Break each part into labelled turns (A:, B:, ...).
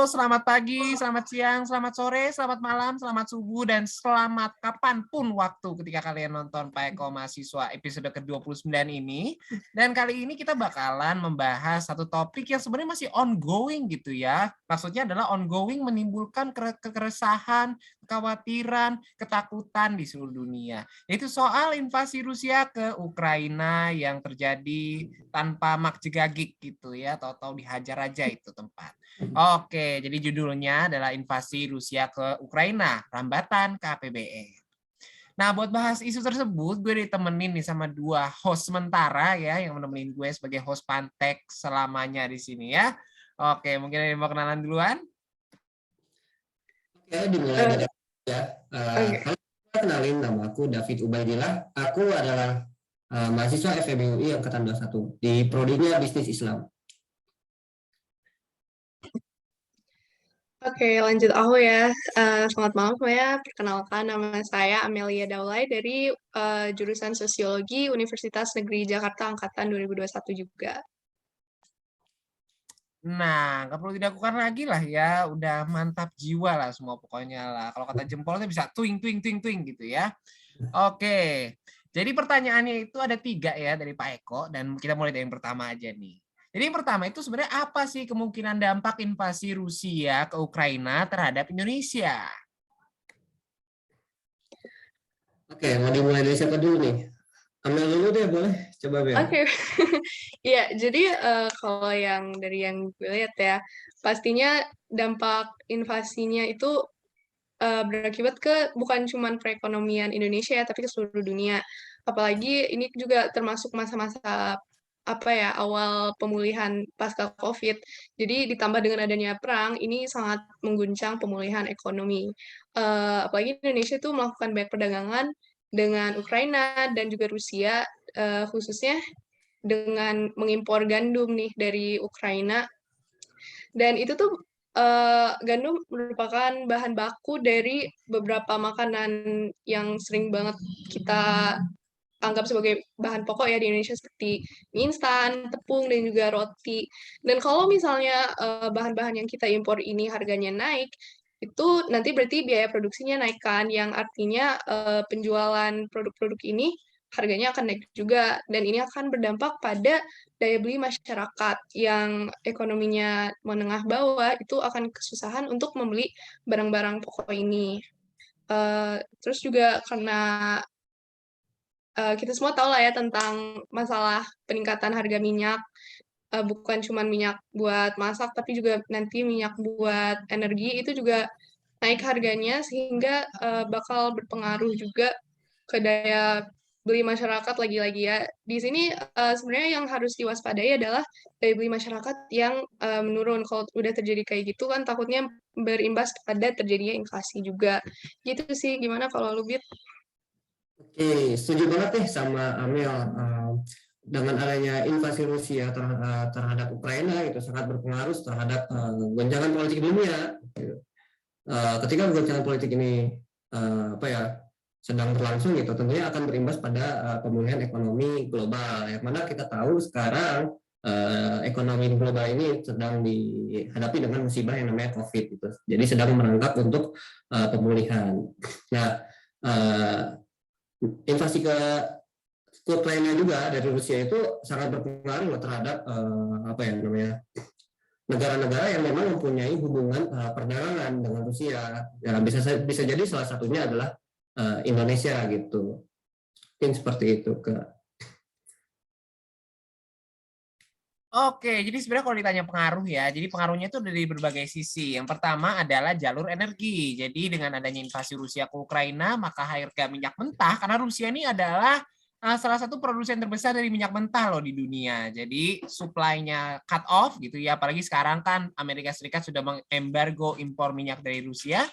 A: selamat pagi, selamat siang, selamat sore, selamat malam, selamat subuh, dan selamat kapanpun waktu ketika kalian nonton Pak Eko Mahasiswa episode ke-29 ini. Dan kali ini kita bakalan membahas satu topik yang sebenarnya masih ongoing gitu ya. Maksudnya adalah ongoing menimbulkan keresahan, kekhawatiran, ketakutan di seluruh dunia. Yaitu soal invasi Rusia ke Ukraina yang terjadi tanpa makjegagik gitu ya, tahu-tahu dihajar aja itu tempat. Oke, jadi judulnya adalah invasi Rusia ke Ukraina, rambatan KPBE. Nah, buat bahas isu tersebut, gue ditemenin nih sama dua host sementara ya, yang menemenin gue sebagai host Pantek selamanya di sini ya. Oke, mungkin ada yang mau kenalan duluan?
B: Oke, dimulai dari ya. Halo, kenalin, nama aku David Ubaidillah. Aku adalah mahasiswa FEB UI angkatan 21 di prodinya Bisnis Islam.
C: Oke, lanjut aku ya. Selamat malam semuanya. Perkenalkan, nama saya Amelia Daulay dari jurusan Sosiologi Universitas Negeri Jakarta angkatan 2021 juga.
A: Nah, nggak perlu dilakukan lagi lah ya, udah mantap jiwa lah semua pokoknya lah. Kalau kata jempolnya bisa twing, twing, twing, twing gitu ya. Oke, jadi pertanyaannya itu ada 3 ya dari Pak Eko, dan kita mulai dari yang pertama aja nih. Jadi yang pertama itu sebenarnya apa sih kemungkinan dampak invasi Rusia ke Ukraina terhadap Indonesia?
B: Oke, mau dimulai dari siapa dulu nih? Amel dulu deh, boleh? Coba, Bel.
C: Oke. Ya, jadi kalau yang dari yang gue lihat ya, pastinya dampak invasinya itu berakibat ke bukan cuma perekonomian Indonesia ya, tapi ke seluruh dunia. Apalagi ini juga termasuk masa-masa apa ya, awal pemulihan pasca COVID. Jadi ditambah dengan adanya perang, ini sangat mengguncang pemulihan ekonomi. Apalagi Indonesia itu melakukan banyak perdagangan dengan Ukraina dan juga Rusia, khususnya dengan mengimpor gandum nih dari Ukraina. Dan itu tuh gandum merupakan bahan baku dari beberapa makanan yang sering banget kita anggap sebagai bahan pokok ya di Indonesia seperti mie instan, tepung, dan juga roti. Dan kalau misalnya bahan-bahan yang kita impor ini harganya naik, itu nanti berarti biaya produksinya naik kan, yang artinya penjualan produk-produk ini harganya akan naik juga, dan ini akan berdampak pada daya beli masyarakat yang ekonominya menengah bawah itu akan kesusahan untuk membeli barang-barang pokok ini. Terus juga karena kita semua tahu lah ya tentang masalah peningkatan harga minyak, bukan cuma minyak buat masak, tapi juga nanti minyak buat energi itu juga naik harganya sehingga bakal berpengaruh juga ke daya beli masyarakat lagi-lagi ya. Di sini sebenarnya yang harus diwaspadai adalah daya beli masyarakat yang menurun. Kalau udah terjadi kayak gitu kan takutnya berimbas pada terjadinya inflasi juga. Gitu sih, gimana kalau lu, Bit?
B: Oke, setuju banget nih sama Amel. Dengan adanya invasi Rusia terhadap Ukraina itu sangat berpengaruh terhadap goncangan politik dunia. Ketika goncangan politik ini sedang berlangsung gitu, tentunya akan berimbas pada pemulihan ekonomi global. Yang mana kita tahu sekarang ekonomi global ini sedang dihadapi dengan musibah yang namanya COVID gitu. Jadi sedang merangkak untuk pemulihan. Nah, invasi ke Ukraina juga dari Rusia itu sangat berpengaruh terhadap negara-negara yang memang mempunyai hubungan perdagangan dengan Rusia. Ya, bisa jadi salah satunya adalah Indonesia gitu. Mungkin seperti itu, Kak.
A: Oke, jadi sebenarnya kalau ditanya pengaruh ya, jadi pengaruhnya itu dari berbagai sisi. Yang pertama adalah jalur energi. Jadi dengan adanya invasi Rusia ke Ukraina, maka harga minyak mentah, karena Rusia ini adalah salah satu produsen terbesar dari minyak mentah loh di dunia. Jadi supply-nya cut off gitu ya, apalagi sekarang kan Amerika Serikat sudah mengembargo impor minyak dari Rusia.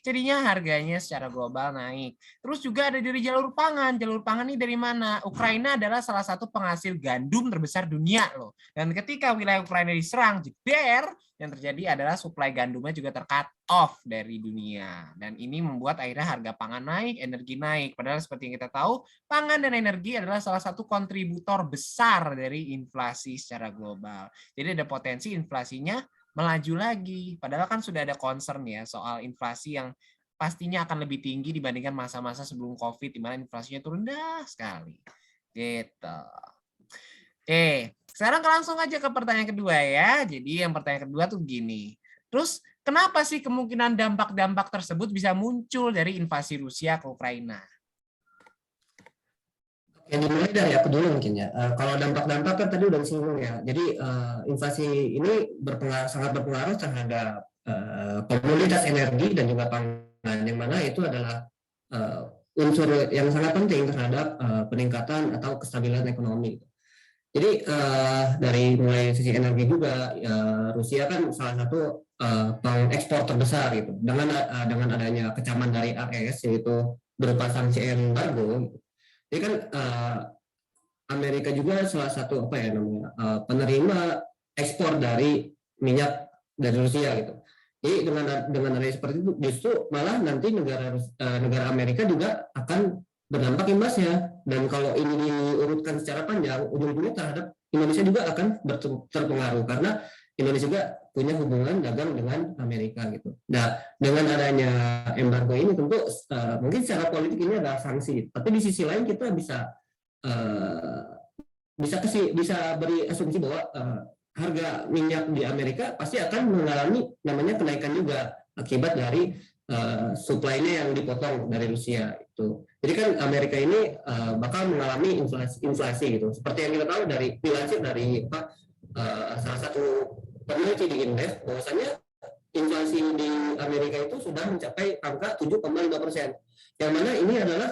A: Jadinya harganya secara global naik. Terus juga ada dari jalur pangan. Jalur pangan ini dari mana? Ukraina adalah salah satu penghasil gandum terbesar dunia loh. Dan ketika wilayah Ukraina diserang, jeder, yang terjadi adalah suplai gandumnya juga ter-cut off dari dunia. Dan ini membuat akhirnya harga pangan naik, energi naik. Padahal seperti yang kita tahu, pangan dan energi adalah salah satu kontributor besar dari inflasi secara global. Jadi ada potensi inflasinya melaju lagi. Padahal kan sudah ada concern ya soal inflasi yang pastinya akan lebih tinggi dibandingkan masa-masa sebelum COVID, di mana inflasinya itu rendah sekali. Gitu. Oke, sekarang langsung aja ke pertanyaan kedua ya. Jadi yang pertanyaan kedua tuh gini. Terus kenapa sih kemungkinan dampak-dampak tersebut bisa muncul dari invasi Rusia ke Ukraina?
B: Yang dimulai dari aku dulu mungkin ya. Kalau dampak-dampak kan tadi udah disinggung ya. Jadi invasi ini sangat berpengaruh terhadap komoditas energi dan juga pangan, yang mana itu adalah unsur yang sangat penting terhadap peningkatan atau kestabilan ekonomi. Jadi dari mulai sisi energi juga, Rusia kan salah satu pengekspor terbesar gitu. Dengan adanya kecaman dari AS yaitu berupa sanksi embargo. Gitu. Jadi kan Amerika juga salah satu penerima ekspor dari minyak dari Rusia gitu. Jadi dengan adanya seperti itu justru malah nanti negara Amerika juga akan berdampak imbasnya, dan kalau ini diurutkan secara panjang ujung-ujungnya terhadap Indonesia juga akan terpengaruh karena Indonesia juga punya hubungan dagang dengan Amerika gitu. Nah, dengan adanya embargo ini tentu mungkin secara politik ini adalah sanksi, tapi di sisi lain kita bisa beri asumsi bahwa harga minyak di Amerika pasti akan mengalami namanya kenaikan juga akibat dari supply-nya yang dipotong dari Rusia itu. Jadi kan Amerika ini bakal mengalami inflasi gitu. Seperti yang kita tahu dilansir dari salah satu peneliti di Indef, bahwasanya inflasi di Amerika itu sudah mencapai angka 7,5%. Yang mana ini adalah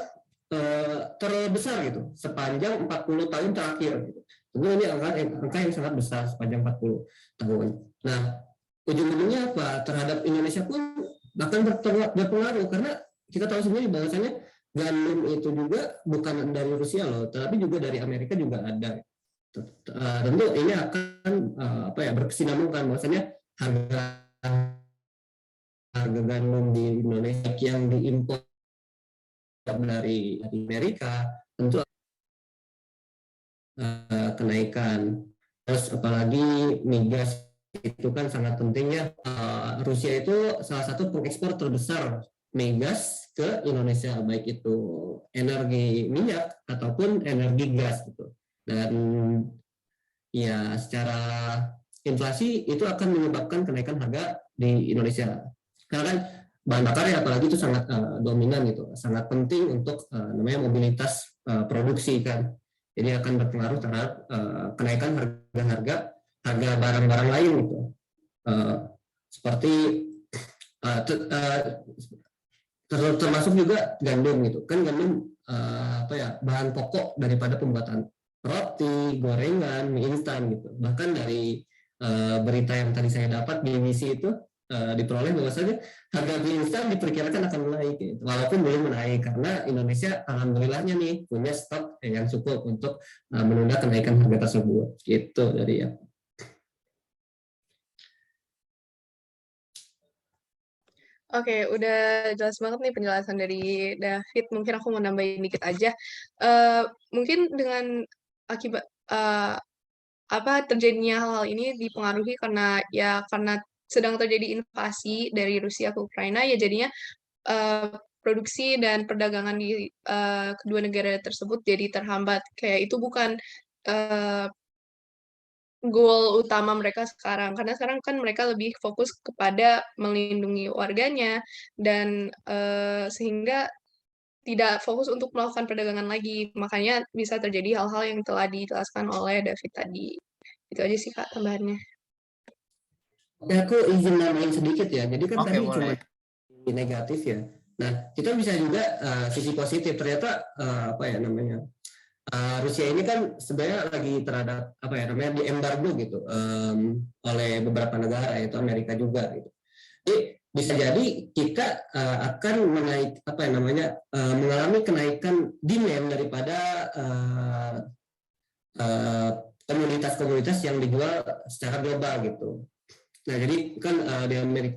B: terbesar gitu sepanjang 40 tahun terakhir gitu. Tentu ini angka yang sangat besar sepanjang 40 tahun. Nah, ujung-ujungnya apa? Terhadap Indonesia pun bahkan berpengaruh karena kita tahu sendiri bahwasanya gandum itu juga bukan dari Rusia loh, tapi juga dari Amerika juga ada. Tentu ini akan berkesinambungan, bahwasanya harga gandum di Indonesia yang diimpor dari Amerika tentu kenaikan. Terus apalagi migas itu kan sangat pentingnya. Rusia itu salah satu pengekspor terbesar migas ke Indonesia, baik itu energi minyak ataupun energi gas gitu. Dan ya secara inflasi itu akan menyebabkan kenaikan harga di Indonesia. Karena kan bahan bakar ya apalagi itu sangat dominan gitu, sangat penting untuk namanya mobilitas produksi kan. Jadi akan berpengaruh terhadap kenaikan harga barang-barang lain gitu. Seperti termasuk juga gandum gitu kan. Gandum bahan pokok daripada pembuatan roti, gorengan, mie instan gitu. Bahkan dari berita yang tadi saya dapat di BBC itu diperoleh bahwasanya harga mie instan diperkirakan akan naik gitu. Walaupun belum naik karena Indonesia alhamdulillahnya nih punya stok yang cukup untuk menunda kenaikan harga tersebut gitu dari ya.
C: Oke, udah jelas banget nih penjelasan dari David. Mungkin aku mau nambahin dikit aja. Mungkin dengan akibat terjadinya hal-hal ini dipengaruhi karena sedang terjadi invasi dari Rusia ke Ukraina, ya jadinya produksi dan perdagangan di kedua negara tersebut jadi terhambat. Kayak itu bukan goal utama mereka sekarang, karena sekarang kan mereka lebih fokus kepada melindungi warganya dan sehingga tidak fokus untuk melakukan perdagangan lagi. Makanya bisa terjadi hal-hal yang telah dijelaskan oleh David tadi. Itu aja sih Kak tambahannya.
B: Ya, aku izin nambahin sedikit ya. Jadi kan tadi
A: boleh.
B: cuma negatif ya. Nah, kita bisa juga sisi positif. Ternyata Rusia ini kan sebenarnya lagi terhadap di embargo gitu oleh beberapa negara, yaitu Amerika juga gitu. Jadi bisa jadi kita akan mengalami kenaikan demand daripada komoditas-komoditas yang dijual secara global gitu. Nah, jadi kan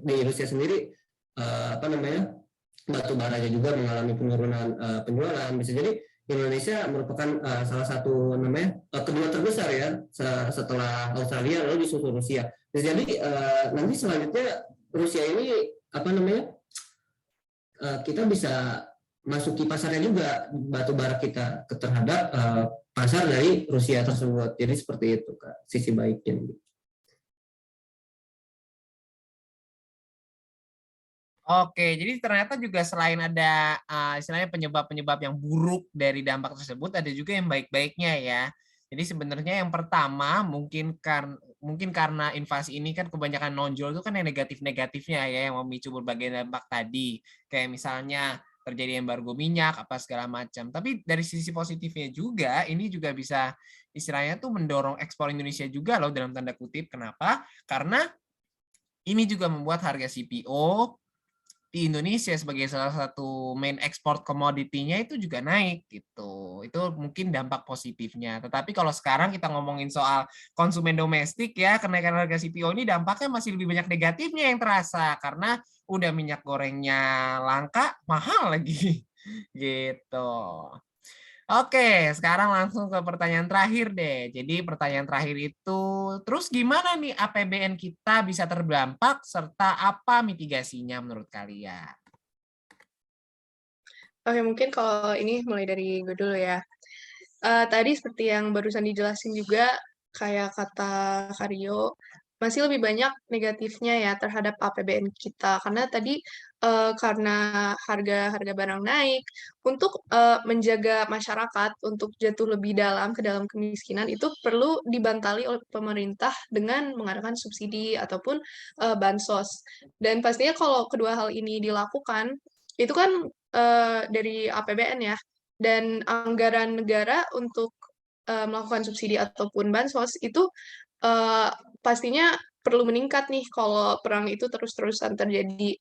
B: di Rusia sendiri batu baranya juga mengalami penurunan penjualan. Bisa jadi Indonesia merupakan salah satu namanya kedua terbesar ya setelah Australia lalu disusul Rusia. Jadi nanti selanjutnya Rusia ini apa namanya kita bisa masuki pasarnya juga batu bara kita terhadap pasar dari Rusia tersebut. Jadi seperti itu Kak, sisi baiknya.
A: Oke, jadi ternyata juga selain ada istilahnya penyebab-penyebab yang buruk dari dampak tersebut, ada juga yang baik-baiknya ya. Jadi sebenarnya yang pertama mungkin karena invasi ini kan kebanyakan nonjol itu kan yang negatif-negatifnya ya, yang memicu berbagai dampak tadi. Kayak misalnya terjadi embargo minyak apa segala macam. Tapi dari sisi positifnya juga ini juga bisa istilahnya tuh mendorong ekspor Indonesia juga loh dalam tanda kutip. Kenapa? Karena ini juga membuat harga CPO di Indonesia sebagai salah satu main ekspor komoditinya itu juga naik gitu. Itu mungkin dampak positifnya. Tetapi kalau sekarang kita ngomongin soal konsumen domestik ya, kenaikan harga CPO ini dampaknya masih lebih banyak negatifnya yang terasa karena udah minyak gorengnya langka, mahal lagi gitu. Oke, sekarang langsung ke pertanyaan terakhir deh. Jadi pertanyaan terakhir itu, terus gimana nih APBN kita bisa terdampak serta apa mitigasinya menurut kalian?
C: Oke, mungkin kalau ini mulai dari gue dulu ya. Tadi seperti yang barusan dijelasin juga, kayak kata Karyo, masih lebih banyak negatifnya ya terhadap APBN kita. Karena tadi karena harga-harga barang naik, untuk menjaga masyarakat untuk jatuh lebih dalam ke dalam kemiskinan itu perlu dibantali oleh pemerintah dengan mengadakan subsidi ataupun bansos. Dan pastinya kalau kedua hal ini dilakukan, itu kan dari APBN ya, dan anggaran negara untuk melakukan subsidi ataupun bansos itu pastinya perlu meningkat nih kalau perang itu terus-terusan terjadi.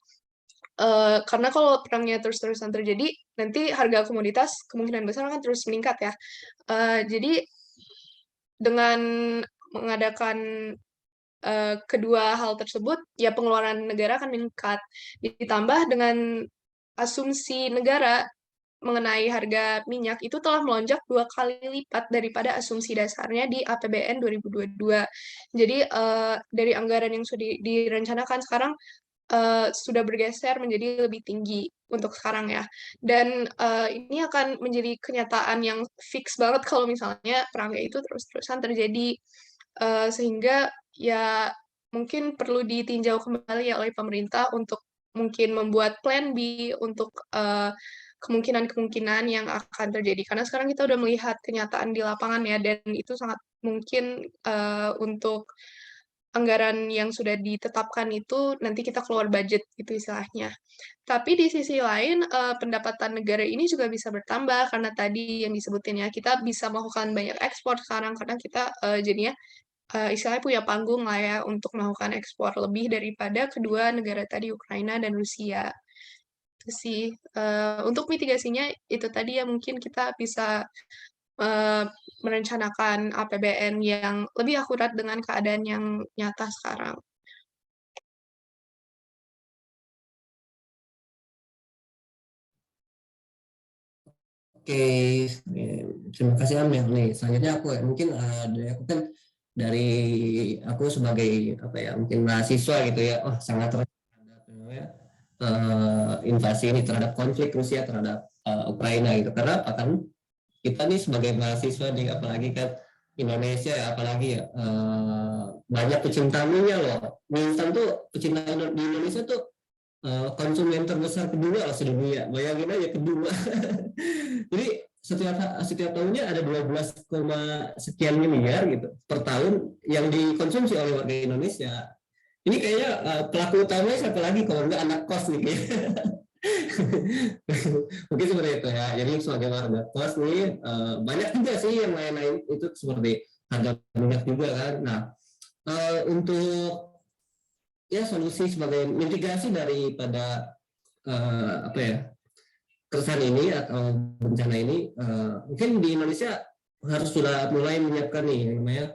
C: Karena kalau perangnya terus-terusan terjadi, nanti harga komoditas kemungkinan besar akan terus meningkat ya. Jadi dengan mengadakan kedua hal tersebut, ya pengeluaran negara akan meningkat. Ditambah dengan asumsi negara mengenai harga minyak itu telah melonjak 2 kali lipat daripada asumsi dasarnya di APBN 2022. Jadi dari anggaran yang sudah direncanakan sekarang sudah bergeser menjadi lebih tinggi untuk sekarang ya. Dan ini akan menjadi kenyataan yang fix banget kalau misalnya perangnya itu terus-terusan terjadi, sehingga ya mungkin perlu ditinjau kembali ya oleh pemerintah untuk mungkin membuat plan B untuk kemungkinan-kemungkinan yang akan terjadi. Karena sekarang kita udah melihat kenyataan di lapangan ya, dan itu sangat mungkin untuk anggaran yang sudah ditetapkan itu nanti kita keluar budget gitu istilahnya. Tapi di sisi lain, pendapatan negara ini juga bisa bertambah karena tadi yang disebutin ya, kita bisa melakukan banyak ekspor sekarang karena kita jadinya istilahnya punya panggung lah ya untuk melakukan ekspor lebih daripada kedua negara tadi, Ukraina dan Rusia. Itu sih. Untuk mitigasinya itu tadi ya mungkin kita bisa merencanakan APBN yang lebih akurat dengan keadaan yang nyata sekarang.
B: Oke, terima kasih Amel nih. Selanjutnya aku mungkin dari aku kan dari aku sebagai apa ya mungkin mahasiswa gitu ya, oh sangat terhadap invasi ini terhadap konflik Rusia terhadap Ukraina gitu. Karena apa kan kita nih sebagai mahasiswa nih apalagi kan Indonesia ya, apalagi ya banyak pecinta minyak loh. Mie instan tuh pecinta di Indonesia tuh konsumen terbesar kedua lah sedunia. Bayangin aja kedua. Jadi setiap tahunnya ada 12, sekian miliar gitu per tahun yang dikonsumsi oleh warga Indonesia. Ini kayaknya pelaku utamanya siapa lagi kalau enggak anak kos nih kayaknya. Mungkin seperti itu ya. Jadi sebagai warga kos nih banyak juga sih yang lain-lain itu seperti harga minyak juga kan. Nah untuk ya solusi sebagai mitigasi daripada apa ya keresahan ini atau bencana ini mungkin di Indonesia harus sudah mulai menyiapkan nih yang namanya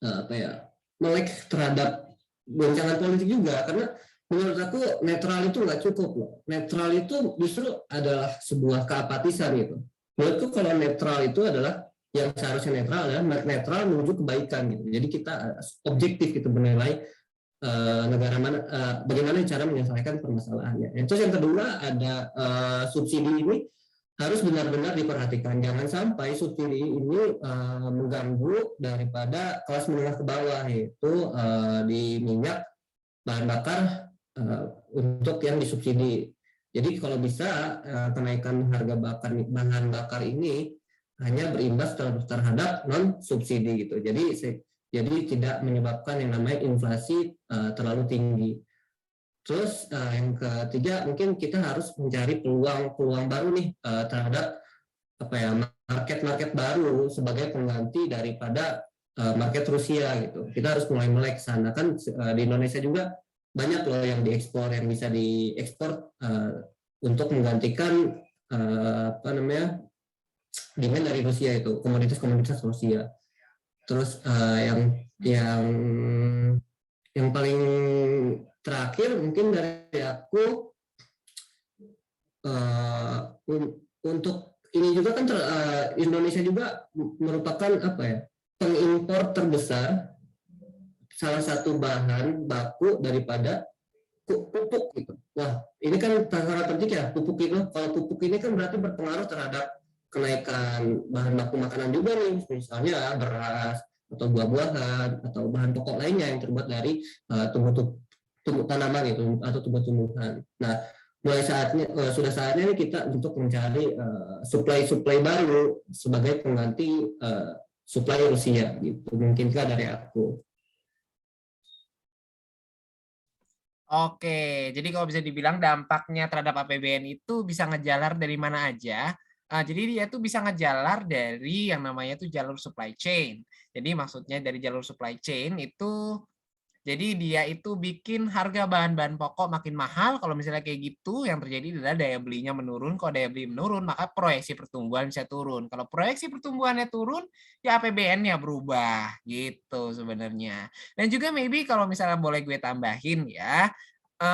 B: apa ya melek terhadap goncangan politik juga karena menurut aku netral itu nggak cukup loh. Netral itu justru adalah sebuah keapatisan gitu. Menurutku kalau netral itu adalah yang seharusnya netral adalah netral menuju kebaikan gitu. Jadi kita objektif gitu menilai negara mana, bagaimana cara menyelesaikan permasalahannya. Terus yang kedua ada subsidi ini harus benar-benar diperhatikan. Jangan sampai subsidi ini mengganggu daripada kelas menengah ke bawah, yaitu di minyak, bahan bakar untuk yang disubsidi. Jadi kalau bisa kenaikan harga bahan bakar ini hanya berimbas terhadap non subsidi gitu. Jadi tidak menyebabkan yang namanya inflasi terlalu tinggi. Terus yang ketiga mungkin kita harus mencari peluang baru nih terhadap apa ya market baru sebagai pengganti daripada market Rusia gitu. Kita harus mulai melek sana kan di Indonesia juga banyak loh yang diekspor yang bisa diekspor untuk menggantikan apa namanya demand dari Rusia itu komoditas Rusia. Terus yang paling terakhir mungkin dari aku untuk ini juga kan Indonesia juga merupakan apa ya pengimpor terbesar salah satu bahan baku daripada pupuk gitu. Wah ini kan sangat penting ya pupuk itu. Kalau pupuk ini kan berarti berpengaruh terhadap kenaikan bahan baku makanan juga nih, misalnya beras atau buah-buahan atau bahan pokok lainnya yang terbuat dari tumbuh tanaman itu atau tumbuh-tumbuhan. Nah, sudah saatnya kita untuk mencari supply baru sebagai pengganti supply Rusia gitu. Mungkinkah dari aku?
A: Oke, jadi kalau bisa dibilang dampaknya terhadap APBN itu bisa ngejalar dari mana aja. Jadi dia tuh bisa ngejalar dari yang namanya tuh jalur supply chain. Jadi maksudnya dari jalur supply chain itu, jadi dia itu bikin harga bahan-bahan pokok makin mahal. Kalau misalnya kayak gitu, yang terjadi adalah daya belinya menurun. Kalau daya beli menurun, maka proyeksi pertumbuhan bisa turun. Kalau proyeksi pertumbuhannya turun, ya APBN-nya berubah gitu sebenarnya. Dan juga maybe kalau misalnya boleh gue tambahin ya,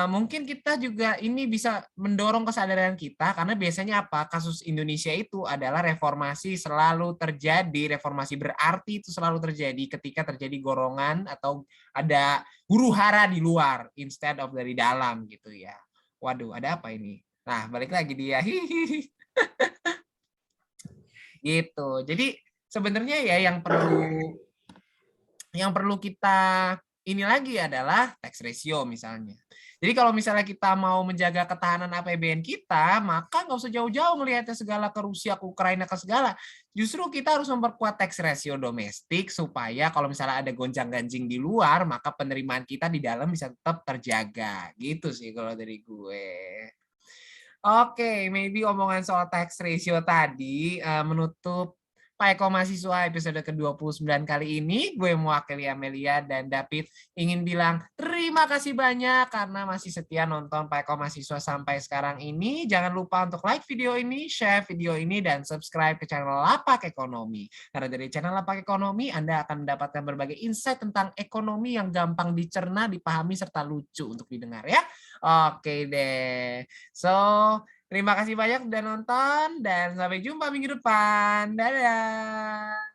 A: mungkin kita juga ini bisa mendorong kesadaran kita karena biasanya apa kasus Indonesia itu adalah reformasi selalu terjadi, reformasi berarti itu selalu terjadi ketika terjadi gorongan atau ada huru hara di luar instead of dari dalam gitu ya. Waduh, ada apa ini? Nah, balik lagi dia. Gitu. Jadi sebenarnya ya yang perlu kita ini lagi adalah tax ratio misalnya. Jadi kalau misalnya kita mau menjaga ketahanan APBN kita, maka nggak usah jauh-jauh melihatnya segala ke Rusia, ke Ukraina, ke segala. Justru kita harus memperkuat tax ratio domestik supaya kalau misalnya ada gonjang-ganjing di luar, maka penerimaan kita di dalam bisa tetap terjaga. Gitu sih kalau dari gue. Oke, maybe omongan soal tax ratio tadi menutup Pak Eko Mahasiswa episode ke-29 kali ini. Gue mewakili Amelia dan David ingin bilang terima kasih banyak karena masih setia nonton Pak Eko Mahasiswa sampai sekarang ini. Jangan lupa untuk like video ini, share video ini, dan subscribe ke channel Lapak Ekonomi. Karena dari channel Lapak Ekonomi, Anda akan mendapatkan berbagai insight tentang ekonomi yang gampang dicerna, dipahami, serta lucu untuk didengar ya. Oke deh. So, terima kasih banyak udah nonton dan sampai jumpa minggu depan. Dadah.